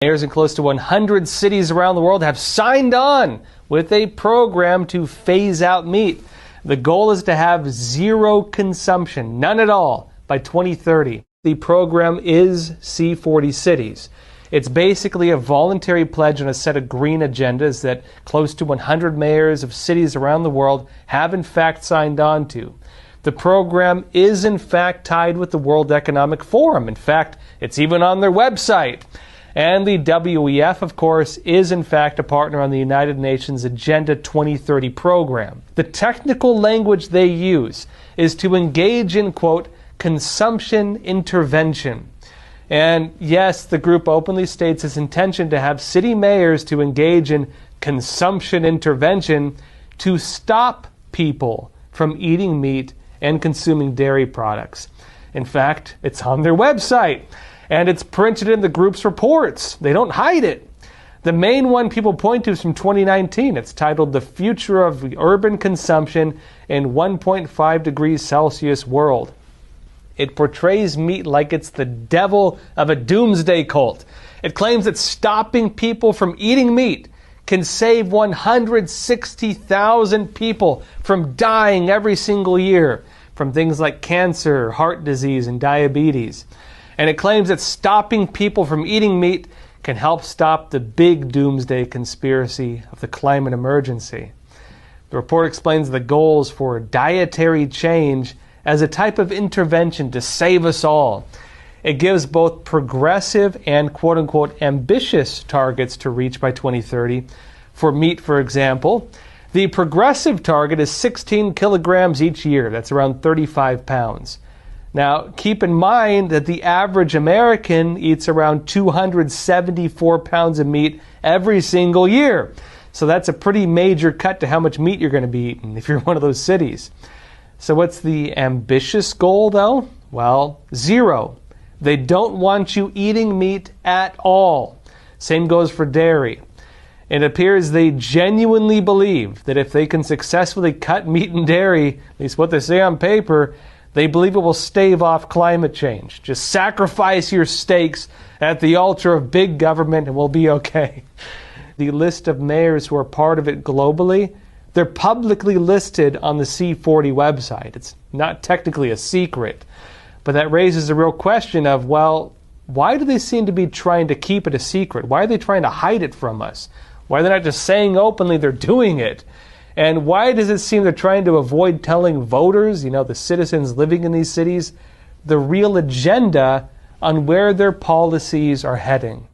Mayors in close to 100 cities around the world have signed on with a program to phase out meat. The goal is to have zero consumption, none at all, by 2030. The program is C40 cities. It's basically a voluntary pledge on a set of green agendas that close to 100 mayors of cities around the world have in fact signed on to. The program is in fact tied with the World Economic Forum. In fact, it's even on their website. And the WEF, of course, is in fact a partner on the United Nations Agenda 2030 program. The technical language they use is to engage in, quote, consumption intervention. And yes, the group openly states its intention to have city mayors to engage in consumption intervention to stop people from eating meat and consuming dairy products. In fact, it's on their website, and it's printed in the group's reports. They don't hide it. The main one people point to is from 2019. It's titled The Future of Urban Consumption in 1.5 degrees Celsius World. It portrays meat like it's the devil of a doomsday cult. It claims that stopping people from eating meat can save 160,000 people from dying every single year from things like cancer, heart disease, and diabetes. And it claims that stopping people from eating meat can help stop the big doomsday conspiracy of the climate emergency. The report explains the goals for dietary change as a type of intervention to save us all. It gives both progressive and quote-unquote ambitious targets to reach by 2030. For meat, for example, the progressive target is 16 kilograms each year. That's around 35 pounds. Now, keep in mind that the average American eats around 274 pounds of meat every single year. So that's a pretty major cut to how much meat you're going to be eating if you're in one of those cities. So what's the ambitious goal, though? Well, zero. They don't want you eating meat at all. Same goes for dairy. It appears they genuinely believe that if they can successfully cut meat and dairy, at least what they say on paper, they believe it will stave off climate change. Just sacrifice your steaks at the altar of big government and we'll be okay. The list of mayors who are part of it globally, they're publicly listed on the C40 website. It's not technically a secret, but that raises a real question of, well, why do they seem to be trying to keep it a secret? Why are they trying to hide it from us? Why are they not just saying openly they're doing it? And why does it seem they're trying to avoid telling voters, the citizens living in these cities, the real agenda on where their policies are heading?